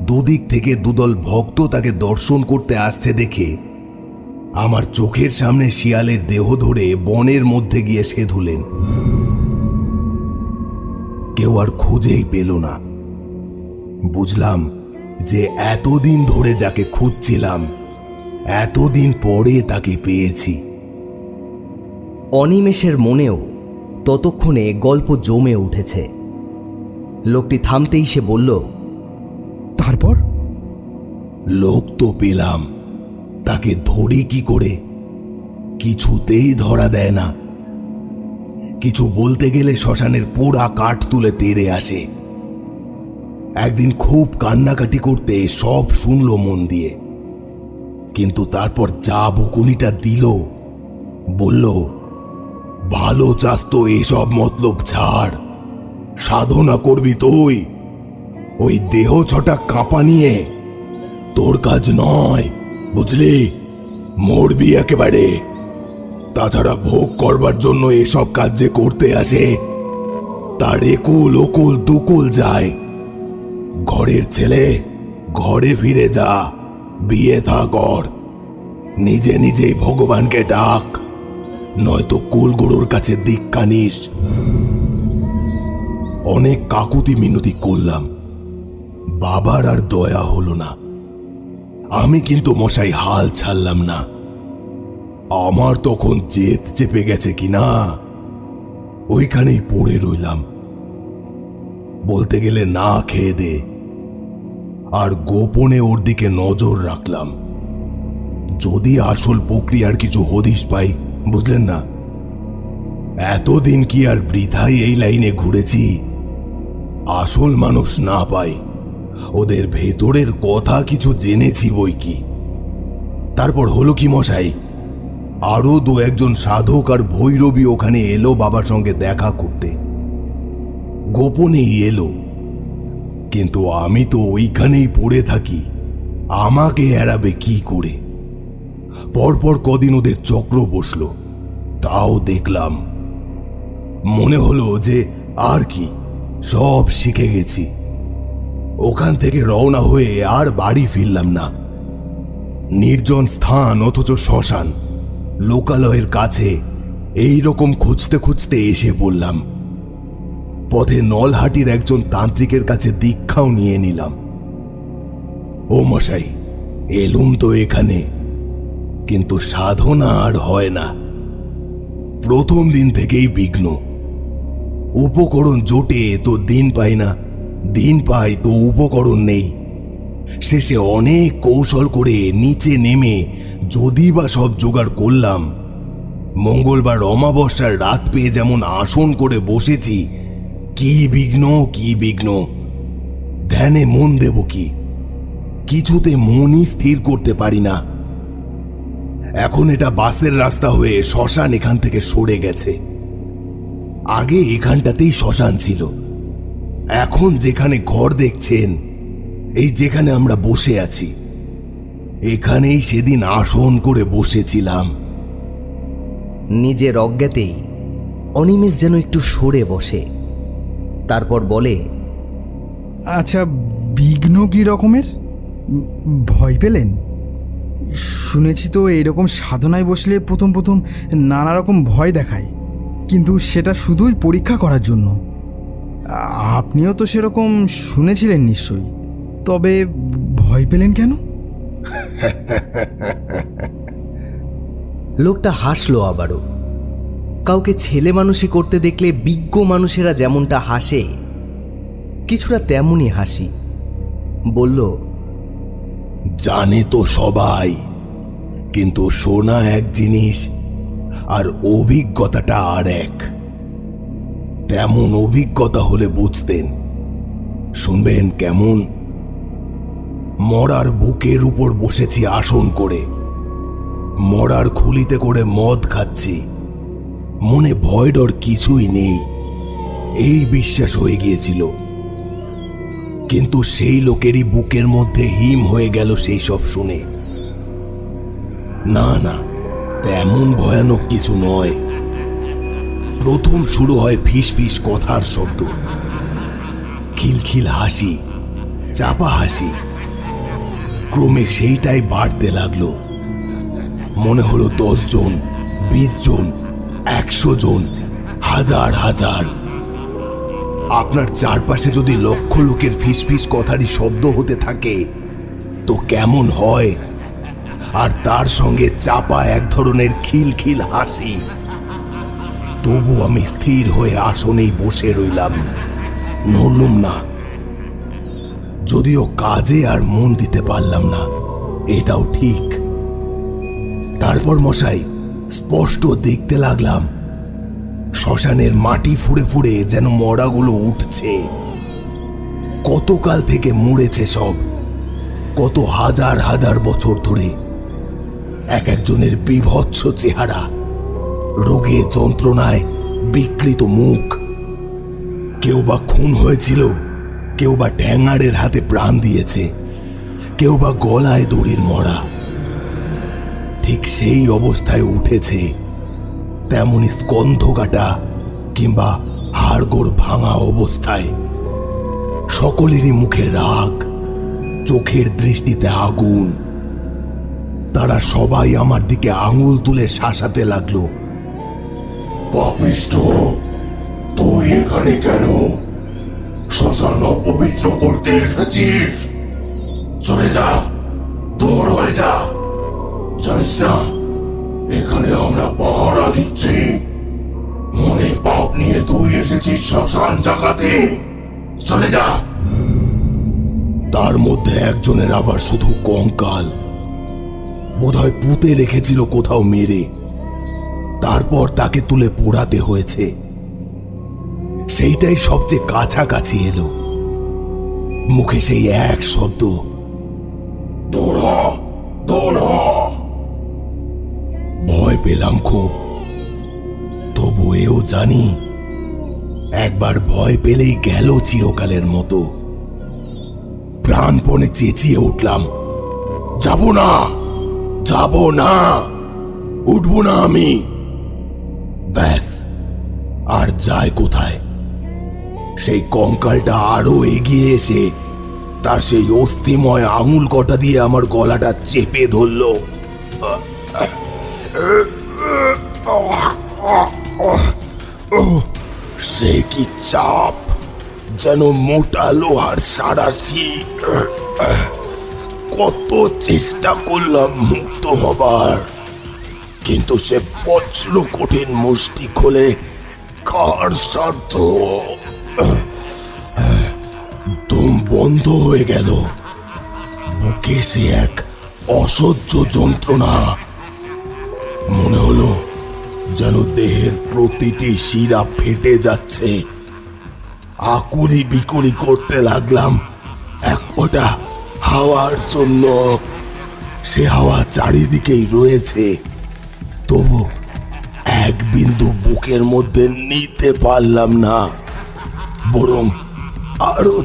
S4: দুদিক থেকে দুদল ভক্ত তাকে দর্শন করতে আসছে দেখে আমার চোখের সামনে শিয়ালের দেহ ধরে বনের মধ্যে গিয়ে সেধুলেন। কেউ আর খুঁজেই পেল না। বুঝলাম যে এতদিন ধরে যাকে খুঁজছিলাম, এতদিন পরে তাকে পেয়েছি।
S1: অনিমেষের মনেও ততক্ষণে গল্প জমে উঠেছে। লোকটি থামতেই সে বলল,
S3: তারপর?
S4: লোক তো পেলাম, তাকে ধরি কি করে? কিছুতেই ধরা দেয় না। কিছু বলতে গেলে শ্মশানের পোড়া কাঠ তুলে তেড়ে আসে। একদিন খুব কান্নাকাটি করতে সব শুনলো মন দিয়ে, কিন্তু তারপর যা বকুনিটা দিল, বলল, ভালো চাস তো এসব মতলব ছাড়, সাধনা করবি তুই। ওই দেহ ছটা কাঁপা নিয়ে তোর কাজ নয়, বুঝলি? মরবি একেবারে। তাছাড়া ভোগ করবার জন্য এসব কাজ যে করতে আসে, তার একুল ওকুল দুকুল যায়। ঘরের ছেলে, ঘরে ফিরে যা, বিয়ে থা কর, নিজে নিজেই ভগবানকে ডাক, নয়তো কুলগুরুর কাছে দীক্ষা নিস। অনেক কাকুতি মিনতি করলাম, বাবার আর দয়া হলো না। আমি কিন্তু মশাই হাল ছাড়লাম না। আমার তখন জেদ চেপে গেছে কিনা, ওইখানেই পড়ে রইলাম। বলতে গেলে না খেয়ে দে, আর গোপনে ওর দিকে নজর রাখলাম। যদি আসল প্রক্রিয়ার কিছু হদিশ পাই, বুঝলেন না? এতদিন কি আর বৃথাই এই লাইনে ঘুরেছি? আসল মানুষ না পাই, ওদের ভেতরের কথা কিছু জেনেছি বই কি। তারপর হলো কি মশাই, আরো 2-1 সাধক আর ভৈরবী ওখানে এলো বাবার সঙ্গে দেখা করতে। গোপনেই এলো, কিন্তু আমি তো ওইখানেই পড়ে থাকি, আমাকে এড়াবে কি করে? পরপর কদিন ওদের চক্র বসলো, তাও দেখলাম। মনে হলো যে আর কি, সব শিখে গেছি। ওখান থেকে রওনা হয়ে আর বাড়ি ফিরলাম না। নির্জন স্থান অথচ শ্মশান, লোকালয়ের কাছে এই রকম খুঁজতে খুঁজতে এসে পড়লাম। পথে নলহাটির একজন তান্ত্রিকের কাছে দীক্ষাও নিয়ে নিলাম। ও মশাই, এলুম তো এখানে, কিন্তু সাধনা আর হয় না। প্রথম দিন থেকেই বিঘ্ন। উপকরণ জোটে তো দিন পাই না, দিন পাই তো উপকরণ নেই। শেষে অনেক কৌশল করে নিচে নেমে যদি বা সব জোগাড় করলাম, মঙ্গলবার অমাবস্যার রাত পেয়ে যেমন আসন করে বসেছি, কি বিঘ্ন কি বিঘ্ন। ধ্যানে মন দেব কি, কিছুতে মনই স্থির করতে পারি না। এখন এটা বাসের রাস্তা হয়ে শ্মশান এখান থেকে সরে গেছে। আগে এখানটাতেই শ্মশান ছিল। এখন যেখানে ঘর দেখছেন, এই যেখানে আমরা বসে আছি, এখানেই সেদিন আসন করে বসেছিলাম।
S1: নিজের অজ্ঞাতেই অনিমেষ যেন একটু সরে বসে, তারপর বলে,
S3: আচ্ছা, বিঘ্ন কী রকমের? ভয় পেলেন? শুনেছি তো এইরকম সাধনায় বসলে প্রথম প্রথম নানা রকম ভয় দেখায়, কিন্তু সেটা শুধুই পরীক্ষা করার জন্য। আপনিও তো সেরকম শুনেছিলেন নিশ্চয়ই, তবে ভয় পেলেন কেন?
S1: লোকটা হাসলো আবারও। কাউকে ছেলে মানুষই করতে দেখলে বিজ্ঞ মানুষেরা যেমনটা হাসে, কিছুটা তেমনই হাসি। বলল,
S4: জানে তো সবাই, কিন্তু শোনা এক জিনিস আর অভিজ্ঞতাটা আর এক। তেমন অভিজ্ঞতা হলে বুঝতেন। শুনবেন কেমন? মরার বুকের উপর বসেছি আসন করে, মরার খুলিতে করে মদ খাচ্ছি, মনে ভয় ডর কিছুই নেই, এই বিশ্বাস হয়ে গিয়েছিল। কিন্তু সেই লোকেরই বুকের মধ্যে হিম হয়ে গেল সেই সব শুনে। না না, তেমন ভয়ানক কিছু নয়। প্রথম শুরু হয় ফিসফিস কথার শব্দ, খিলখিল হাসি, চাপা হাসি। ক্রমে সেইটাই বাড়তে লাগলো। মনে হলো 10 জন, 20 জন, 100 জন, হাজার হাজার। আপনার চারপাশে যদি লক্ষ লোকের ফিসফিস কথারই শব্দ হতে থাকে তো কেমন হয়? আর তার সঙ্গে চাপা এক ধরনের খিলখিল হাসি। তবু আমি স্থির হয়ে আসনেই বসে রইলাম, নড়লুম না। যদিও কাজে আর মন দিতে পারলাম না, এটাও ঠিক। তারপর মশাই, স্পষ্ট দেখতে লাগলাম শ্মশানের মাটি ফুঁড়ে ফুঁড়ে যেন মরাগুলো উঠছে। কতকাল থেকে মরেছে সব, কত হাজার হাজার বছর ধরে। এক একজনের বিভৎস চেহারা, রোগে যন্ত্রণায় বিকৃত মুখ। কেউ বা খুন হয়েছিল, কেউ বা ঠ্যাঙাড়ের হাতে প্রাণ দিয়েছে, কেউ বা গলায় দড়ির মরা। ঠিক সেই অবস্থায় উঠেছে, তেমনি স্কন্ধ কাটা কিংবা হাড়গোড় ভাঙা অবস্থায়। সকলেরই মুখে রাগ, চোখের দৃষ্টিতে আগুন। তারা সবাই আমার দিকে আঙুল তুলে শাসাতে লাগলো। পাপিষ্ঠ, তুই এখানে কেন? শ্মশান অপবিত্র করতে এসেছিস? চলে যা, দূর হয়ে যা। জানিস না এখানে আমরা পাহারা দিচ্ছি? মনে পাপ নিয়ে তুই এসেছিস শ্মশান জাগাতে? চলে যা। তার মধ্যে একজনের আবার শুধু কঙ্কাল, বোধহয় পুঁতে রেখেছিল কোথাও মেরে, তারপর তাকে তুলে পোড়াতে হয়েছে। সেইটাই সবচেয়ে কাছাকাছি এলো। মুখে সেই এক শব্দ, দূর হ, দূর হ। ভয় পেলাম খুব, তবু এও জানি একবার ভয় পেলেই গেল চিরকালের মতো। প্রাণপণে চেঁচিয়ে উঠলাম, যাব না, যাব না, উঠব না আমি। ব্যাস, আর যায় কোথায়? সেই কঙ্কালটা আরো এগিয়ে এসে তার সেই অস্থিময় আঙুল কটা দিয়ে আমার গলাটা চেপে ধরলো। সে কি চাপ, যেন মোটা লোহার সাঁড়াশি। কত চেষ্টা করলাম মুক্ত হবার, কিন্তু সে বজ্র কঠিন মুষ্টি খোলে কার সাধ্য। দম বন্ধ হয়ে গেল, বুকে সে এক অসহ্য যন্ত্রণা। মনে হলো যেন দেহের প্রতিটি শিরা ফেটে যাচ্ছে। আকুলি বিকুলি করতে লাগলাম এক ফোঁটা হাওয়ার জন্য। সে হাওয়া চারিদিকেই রয়েছে, তবু এক বিন্দু বুকের মধ্যে নিতে পারলাম না, বরং আরো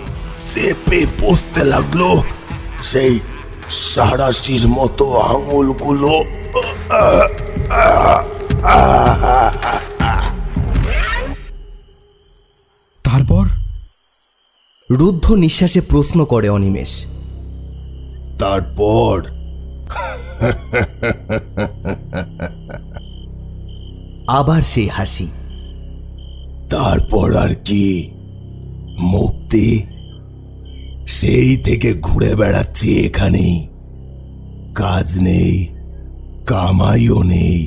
S4: চেপে বসতে লাগলো সেই সাঁড়াশির মতো আঙুলগুলো।
S3: তারপর
S1: রুদ্ধ নিঃশ্বাসে প্রশ্ন করে অনিমেষ।
S4: তারপর
S1: আবার সেই হাসি।
S4: তারপর আর কি, মুক্তি। সেই থেকে ঘুরে বেড়াচ্ছি এখানেই। কাজ নেই, কামাইও নেই,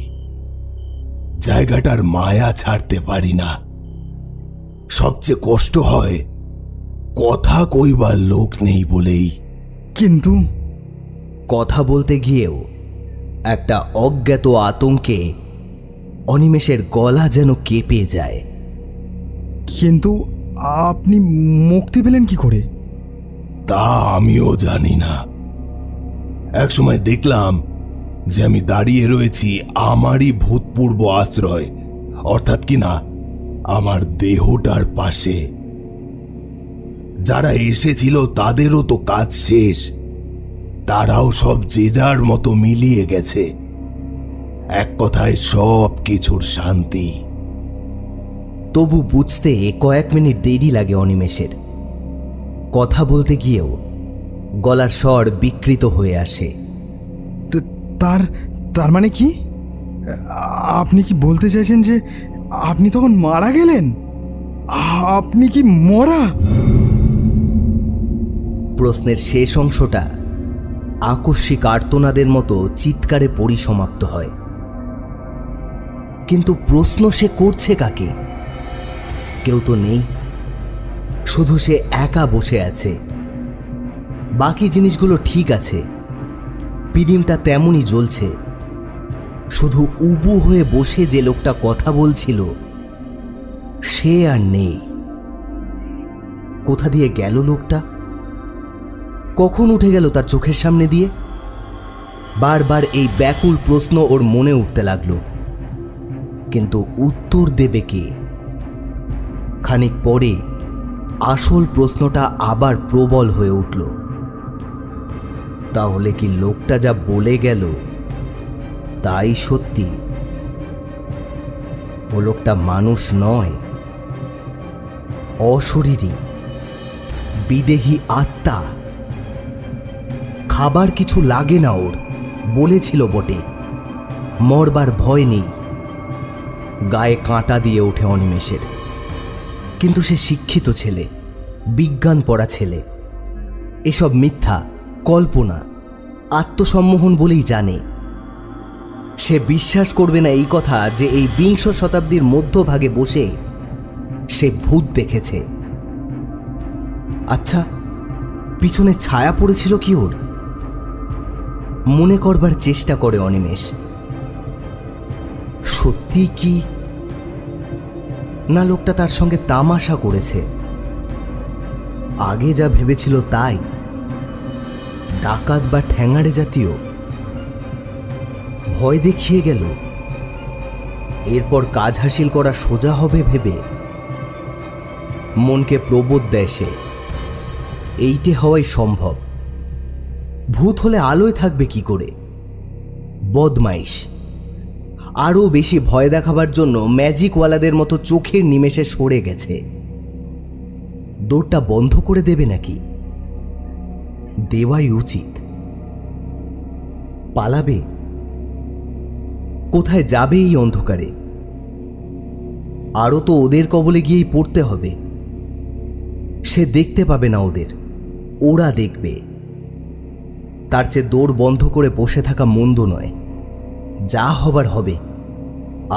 S4: জায়গাটার মায়া ছাড়তে পারি না। সবচেয়ে কষ্ট হয় কথা কইবার লোক নেই বলেই।
S3: কিন্তু
S1: কথা বলতে গিয়েও একটা অজ্ঞাত আতঙ্কে অনিমেষের গলা যেন কেঁপে যায়।
S3: কিন্তু আপনি মুক্তি পেলেন কি করে?
S4: তা আমিও জানি না। একসময় দেখলাম যে আমি দাঁড়িয়ে রয়েছি আমারই ভূতপূর্ব আশ্রয়, অর্থাৎ কিনা আমার দেহটার পাশে। যারা এসেছিল তাদেরও তো কাজ শেষ, তারাও সব যে যার মতো মিলিয়ে গেছে। এক কথায় সব কিছুর শান্তি।
S1: তবু বুঝতে কয়েক মিনিট দেরি লাগে অনিমেষের। কথা বলতে গিয়েও গলার স্বর বিকৃত হয়ে আসে।
S3: তার তার মানে কি? আপনি কি বলতে চাইছেন যে আপনি তখন মারা গেলেন? আপনি কি মরা?
S1: প্রশ্নের শেষ অংশটা আকস্মিক আর্তনাদের মতো চিৎকারে পরিসমাপ্ত হয়। কিন্তু প্রশ্ন সে করছে কাকে? কেউ তো নেই, শুধু সে একা বসে আছে। বাকি জিনিসগুলো ঠিক আছে, পিদিমটা তেমনই জ্বলছে, শুধু উবু হয়ে বসে যে লোকটা কথা বলছিল সে আর নেই। কোথা দিয়ে গেল লোকটা? কখন উঠে গেল তার চোখের সামনে দিয়ে? বারবার এই ব্যাকুল প্রশ্ন ওর মনে উঠতে লাগলো, কিন্তু উত্তর দেবে কে? খানিক পরে আসল প্রশ্নটা আবার প্রবল হয়ে উঠল। তাহলে কি লোকটা যা বলে গেল তাই সত্যি? ও লোকটা মানুষ নয়, অশরীরী বিদেহী আত্মা। খাবার কিছু লাগে না ওর, বলেছিল বটে। মরবার ভয় নেই। গায়ে কাঁটা দিয়ে ওঠে অনিমেষের। কিন্তু সে শিক্ষিত ছেলে, বিজ্ঞান পড়া ছেলে। এসব মিথ্যা, কল্পনা, আত্মসম্মোহন বলেই জানে। সে বিশ্বাস করবে না এই কথা যে এই ২০ শতাব্দীর মধ্যভাগে বসে সে ভূত দেখেছে। আচ্ছা, পিছনে ছায়া পড়েছিল কি ওর? মনে করবার চেষ্টা করে অনিমেষ। সত্যি কি না লোকটা তার সঙ্গে তামাশা করেছে? আগে যা ভেবেছিল তাই? ডাকাত বা ঠ্যাঙাড়ে জাতীয়? ভয় দেখিয়ে গেল, এরপর কাজ হাসিল করা সোজা হবে ভেবে মনকে প্রবোধ দেয় সে, এইটে হওয়াই সম্ভব। ভূত হলে আলোয় থাকবে কি করে? বদমাইশ। আরও বেশি ভয় দেখাবার জন্য ম্যাজিকওয়ালাদের মতো চোখের নিমেষে সরে গেছে। দৌড়টা বন্ধ করে দেবে নাকি? দেওয়াই উচিত। পালাবে? কোথায় যাবে এই অন্ধকারে? আরও তো ওদের কবলে গিয়েই পড়তে হবে। সে দেখতে পাবে না ওদের, ওরা দেখবে। তার চেয়ে দৌড় বন্ধ করে বসে থাকা মন্দ নয়। যা হবার হবে।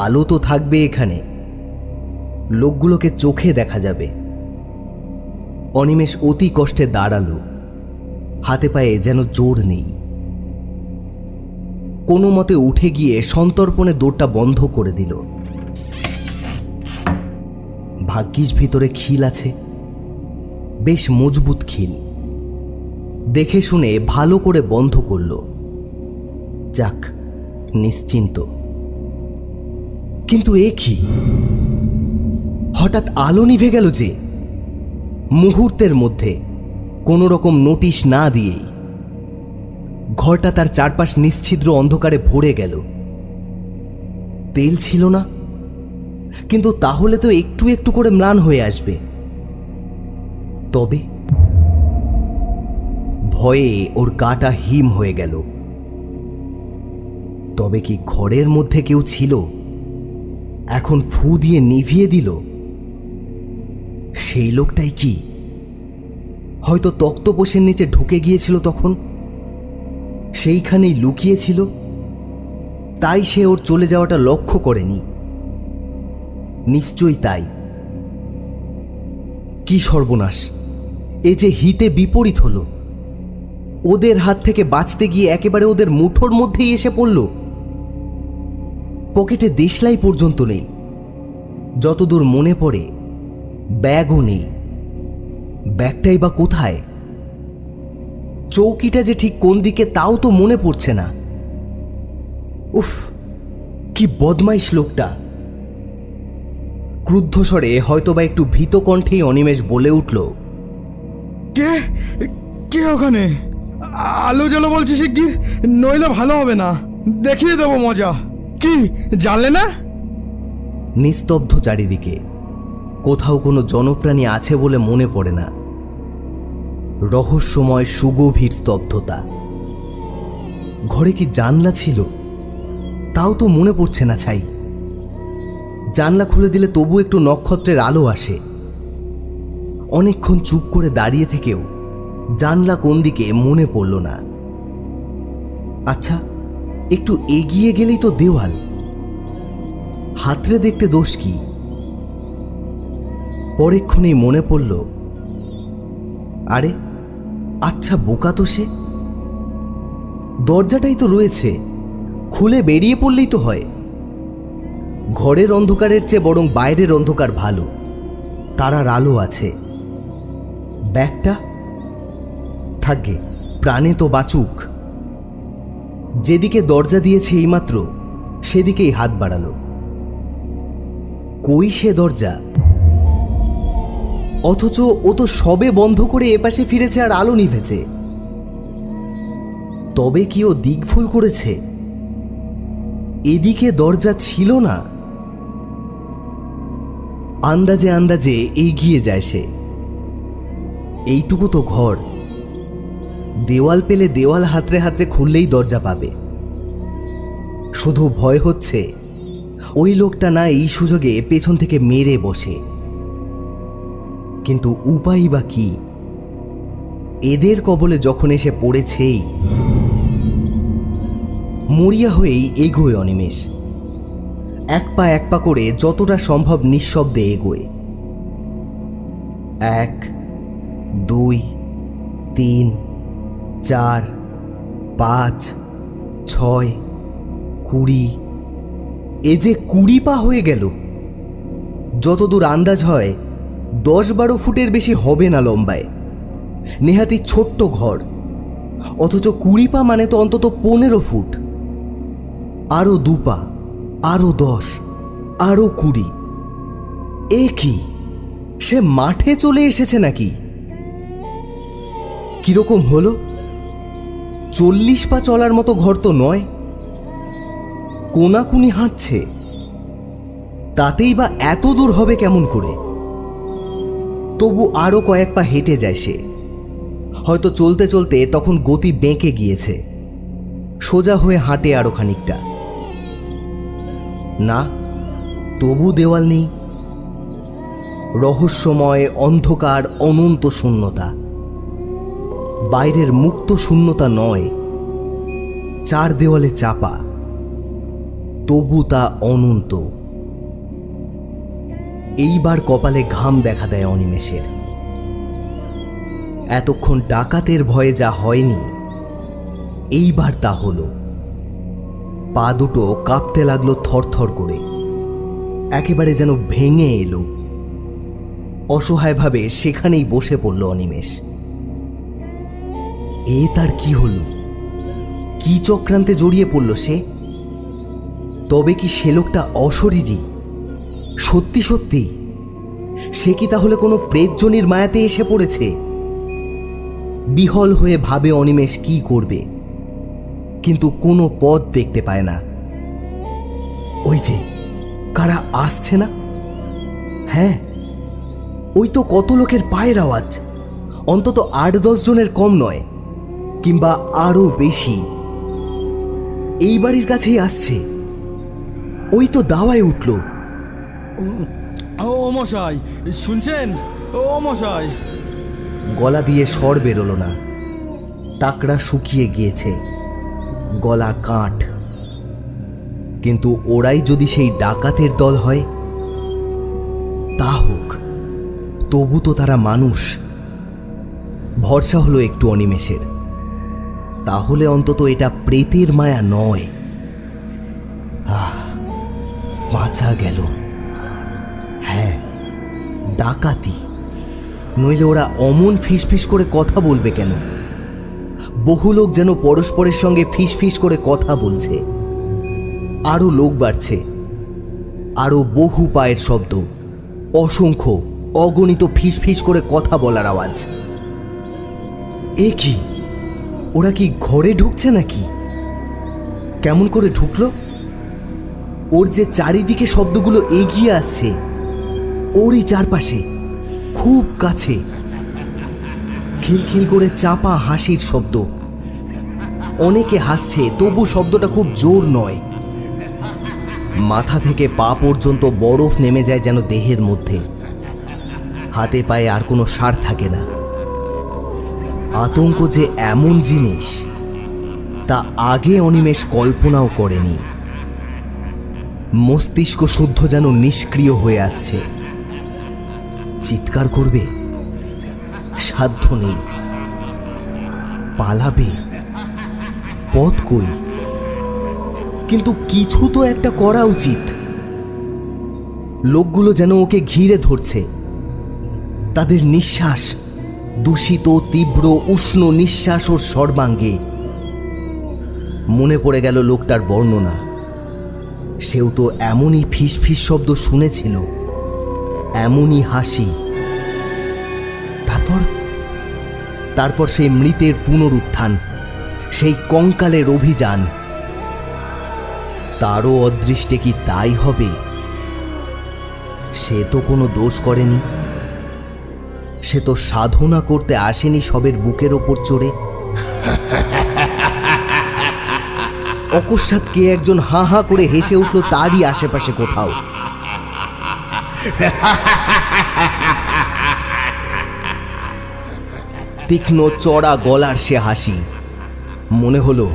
S1: আলো তো থাকবে এখানে, লোকগুলোকে চোখে দেখা যাবে। অনিমেষ অতি কষ্টে দাঁড়ালো, হাতে পায়ে যেন জোর নেই। কোনো মতে উঠে গিয়ে সন্তর্পণে দৌড়টা বন্ধ করে দিল। ভাগ্যিস ভিতরে খিল আছে, বেশ মজবুত খিল। দেখে শুনে ভালো করে বন্ধ করল। যাক, নিশ্চিন্ত। কিন্তু এ কি? হঠাৎ আলো নিভে গেল যে, মুহূর্তের মধ্যে, কোনো রকম নোটিশ না দিয়েই। ঘরটা তার চারপাশ নিশ্ছিদ্র অন্ধকারে ভরে গেল। তেল ছিল না, কিন্তু তাহলে তো একটু একটু করে ম্লান হয়ে আসবে। তবে ভয়ে ওর গাটা হিম হয়ে গেল। তবে কি ঘরের মধ্যে কেউ ছিল? এখন ফু দিয়ে নিভিয়ে দিল। সেই লোকটাই কি? হয়তো তক্তপোষের নিচে ঢুকে গিয়েছিল তখন, সেইখানেই লুকিয়েছিল, তাই সে ওর চলে যাওয়াটা লক্ষ্য করেনি। নিশ্চয়ই তাই। কি সর্বনাশ! এ যে হিতে বিপরীত হলো। ওদের হাত থেকে বাঁচতে গিয়ে একেবারে ওদের মুঠোর মধ্যেই এসে পড়ল। পকেটে দেশলাই পর্যন্ত নেই। যতদূর মনে পড়ে, ব্যাগও নেই। ব্যাগটাই বা কোথায়? চৌকিটা যে ঠিক কোন দিকে তাও তো মনে পড়ছে না। উফ, কি বদমাইশ লোকটা! ক্রুদ্ধ স্বরে, হয়তোবা একটু ভীত কণ্ঠেই অনিমেষ বলে উঠল,
S3: কে কে ওখানে? আলো জ্বালো বলছি শিগগির, নইলে ভালো হবে না। দেখিয়ে দেবো মজা। কি জানলে না?
S1: নিস্তব্ধ চারিদিকে। কোথাও কোনো জনপ্রাণী আছে বলে মনে পড়ে না। রহস্যময় সুগভীর স্তব্ধতা। ঘরে কি জানলা ছিল? তাও তো মনে পড়ছে না ছাই। জানলা খুলে দিলে তবু একটু নক্ষত্রের আলো আসে। অনেকক্ষণ চুপ করে দাঁড়িয়ে থেকেও জানলা কোন দিকে মনে পড়ল না। আচ্ছা, একটু এগিয়ে গেলেই তো দেওয়াল। হাতড়ে দেখতে দোষ কি? পরেক্ষণেই মনে পড়ল, আরে আচ্ছা বোকা তো সে। দরজাটাই তো রয়েছে, খুলে বেরিয়ে পড়লেই তো হয়। ঘরের অন্ধকারের চেয়ে বরং বাইরের অন্ধকার ভালো, তারার আলো আছে। ব্যাগটা থাকবে, প্রাণে তো বাঁচুক। যেদিকে দরজা দিয়েছে এইমাত্র, সেদিকেই হাত বাড়ালো। কই সে দরজা? অথচ ও তো সবে বন্ধ করে এপাশে ফিরেছে আর আলো নিভেছে। তবে কি ও দিকভুল করেছে? এদিকে দরজা ছিল না। আন্দাজে আন্দাজে এগিয়ে যায় সে। এইটুকু তো ঘর, দেওয়াল পেলে দেওয়াল হাতড়ে হাতড়ে খুললেই দরজা পাবে। শুধু ভয় হচ্ছে ওই লোকটা না এই সুযোগে পেছন থেকে মেরে বসে। কিন্তু উপায় বা কি? এদের কবলে যখন এসে পড়েছেই। মরিয়া হয়েই এগোয় অনিমেষ। এক পা করে যতটা সম্ভব নিঃশব্দে এগোয়। 1, 2, 3, 4, 5, 6, 20। এ যে 20 পা হয়ে গেল। যতদূর আন্দাজ হয় 10-12 ফুটের বেশি হবে না লম্বায়। নেহাতি ছোট্ট ঘর, অথচ 20 পা মানে তো অন্তত 15 ফুট। আরো 2 পা, আরো 10, আরো 20। এ কি, সে মাঠে চলে এসেছে নাকি? কিরকম হলো? 40 পা চলার মতো ঘর তো নয়। কোনাকুনি হাঁটছে, তাতেই বা এত দূর হবে কেমন করে? তবু আরো কয়েক পা হেঁটে যায় সে। হয়তো চলতে চলতে তখন গতি বেঁকে গিয়েছে, সোজা হয়ে হাঁটে আরো খানিকটা। না, তবু দেওয়াল নেই। রহস্যময় অন্ধকার, অনন্ত শূন্যতা। বাইরের মুক্ত শূন্যতা নয়, চার দেওয়ালে চাপা, তবু তা অনন্ত। এইবার কপালে ঘাম দেখা দেয় অনিমেষের। এতক্ষণ ডাকাতের ভয়ে যা হয়নি, এইবার তা হলো। পা দুটো কাঁপতে লাগলো থরথর করে, একেবারে যেন ভেঙে এলো। অসহায়ভাবে সেখানেই বসে পড়ল অনিমেষ। এ তার কি হলো? কি চক্রান্তে জড়িয়ে পড়ল সে? তবে কি সে লোকটা অশরীরী? সত্যি সত্যি সে কি তাহলে কোনো প্রেতজনির মায়াতে এসে পড়েছে? বিহল হয়ে ভাবে অনিমেষ কি করবে, কিন্তু কোনো পথ দেখতে পায় না। ওই যে কারা আসছে না? হ্যাঁ, ওই তো কত লোকের পায়ের আওয়াজ, অন্তত 8-10 জনের কম নয়, কিংবা আরো বেশি। এই বাড়ির কাছেই আসছে। ওই তো দাওয়ায় উঠল।
S3: ও মশাই, শুনছেন? ও মশাই।
S1: গলা দিয়ে স্বর বেরোলো না, টাকরা শুকিয়ে গিয়েছে, গলা কাঠ। কিন্তু ওরাই যদি সেই ডাকাতের দল হয়, তা হোক, তবু তো তারা মানুষ। ভরসা হলো একটু অনিমেষের। তাহলে অন্তত এটা প্রেতের মায়া নয়। বাঁচা গেল। হ্যাঁ, ডাকাতি, নইলে ওরা অমন ফিসফিস করে কথা বলবে কেন? বহু লোক যেন পরস্পরের সঙ্গে ফিসফিস করে কথা বলছে। আরো লোক বাড়ছে, আরো বহু পায়ের শব্দ, অসংখ্য অগণিত ফিসফিস করে কথা বলার আওয়াজ। এ কি? ওরা কি ঘরে ঢুকছে নাকি? কেমন করে ঢুকলো? ওর যে চারিদিকে শব্দগুলো এগিয়ে আসছে, ওরই চারপাশে, খুব কাছে, খিলখিল করে চাপা হাসির শব্দ। অনেকে হাসছে, তবু শব্দটা খুব জোর নয়। মাথা থেকে পা পর্যন্ত বরফ নেমে যায় যেন দেহের মধ্যে। হাতে পায়ে আর কোনো সার থাকে না। আতঙ্ক যে এমন জিনিস, তা আগে অনিমেষ কল্পনাও করেনি। মস্তিষ্ক শুদ্ধ যেন নিষ্ক্রিয় হয়ে আসছে। চিৎকার করবে, সাধ্য নেই। পালাবে, পথ কই? কিন্তু কিছু তো একটা করা উচিত। লোকগুলো যেন ওকে ঘিরে ধরছে। তাদের নিঃশ্বাস, দূষিত তীব্র উষ্ণ নিঃশ্বাস ওর সর্বাঙ্গে। মনে পড়ে গেল লোকটার বর্ণনা। সেও তো এমনই ফিসফিস শব্দ শুনেছিল, এমনই হাসি। তারপর সেই মৃতের পুনরুত্থান, সেই কঙ্কালের অভিযান। তারও অদৃষ্টে কি তাই হবে? সে তো কোনো দোষ করেনি। সে তো সাধনা করতে আসেনি সবের বুকের ওপর চড়ে। অকস্মাৎ কে একজন হা হা করে হেসে উঠল তারই আশেপাশে কোথাও। তীক্ষ্ণ চড়া গলার সে হাসি। মনে হলো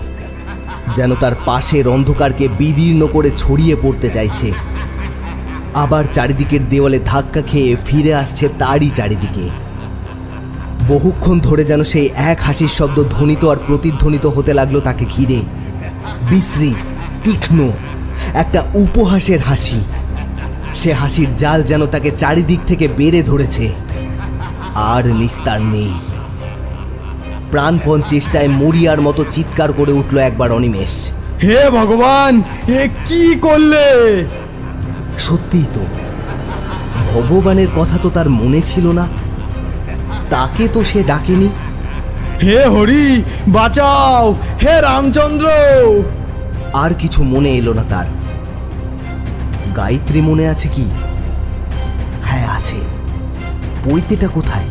S1: যেন তার পাশের অন্ধকারকে বিদীর্ণ করে ছড়িয়ে পড়তে চাইছে। আবার চারিদিকের দেওয়ালে ধাক্কা খেয়ে ফিরে আসছে তারই চারিদিকে। বহুক্ষণ ধরে যেন সেই এক হাসির শব্দ ধ্বনিত আর প্রতিধ্বনিত হতে লাগলো তাকে ঘিরে। বিশ্রী, তীক্ষ্ণ, একটা উপহাসের হাসি। সে হাসির জাল যেন তাকে চারিদিক থেকে বেড়ে ধরেছে, আর নিস্তার নেই। প্রাণপণ চেষ্টায় মরিয়ার মতো চিৎকার করে উঠল একবার অনিমেষ।
S3: হে ভগবান, এ কি করলে?
S1: সত্যিই তো, ভগবানের কথা তো তার মনে ছিল না। তাকে তো সে ডাকেনি।
S3: হে হরি, বাঁচাও! হে রামচন্দ্র!
S1: আর কিছু মনে এলো না তার। গায়ত্রী মনে আছে কি? হ্যাঁ আছে। পৈতেটা কোথায়?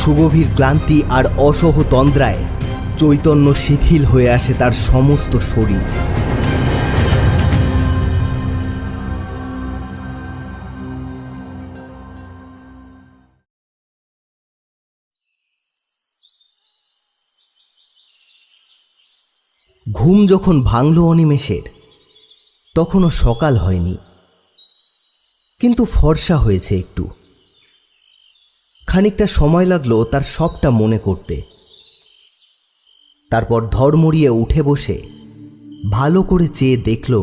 S1: সুগভীর ক্লান্তি আর অসহ তন্দ্রায় চৈতন্য শিথিল হয়ে আসে তার সমস্ত শরীর। ঘুম যখন ভাঙল অনিমেষের, তখনও সকাল হয়নি, কিন্তু ফর্সা হয়েছে একটু। খানিকটা সময় লাগলো তার সবটা মনে করতে। তারপর ধড়মড়িয়ে উঠে বসে ভালো করে চেয়ে দেখল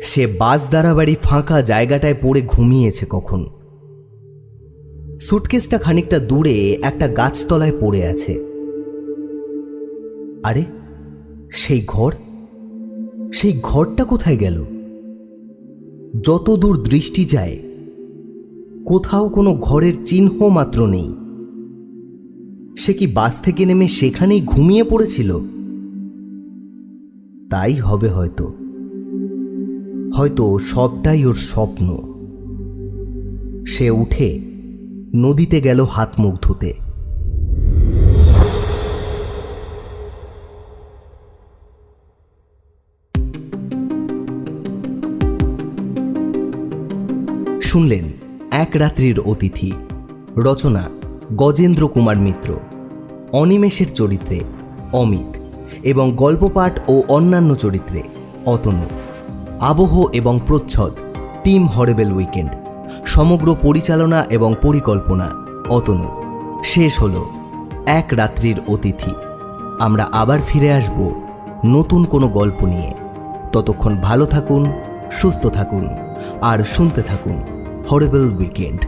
S1: সে বাসদারাবাড়ি ফাঁকা জায়গাটায় পড়ে ঘুমিয়েছে কখন। সুটকেসটা খানিকটা দূরে একটা গাছতলায় পড়ে আছে। আরে সেই ঘরটা কোথায় গেল? যত দূর দৃষ্টি যায় কোথাও কোনো ঘরের চিহ্ন মাত্র নেই। সে কি বাস থেকে নেমে সেখানেই ঘুমিয়ে পড়েছিল? তাই হবে হয়তো সবটাই ওর স্বপ্ন। সে উঠে নদীতে গেল হাত মুখ ধুতে। শুনলেন এক রাত্রির অতিথি। রচনা গজেন্দ্র কুমার মিত্র। অনিমেষের চরিত্রে অমিত এবং গল্প পাঠ ও অন্যান্য চরিত্রে অতনু। আবহ এবং প্রচ্ছদ টিম হরেবল উইকেন্ড। সমগ্র পরিচালনা এবং পরিকল্পনা অতনু। শেষ হলো এক রাত্রির অতিথি। আমরা আবার ফিরে আসব নতুন কোনো গল্প নিয়ে। ততক্ষণ ভালো থাকুন, সুস্থ থাকুন আর শুনতে থাকুন হরেবল উইকেন্ড।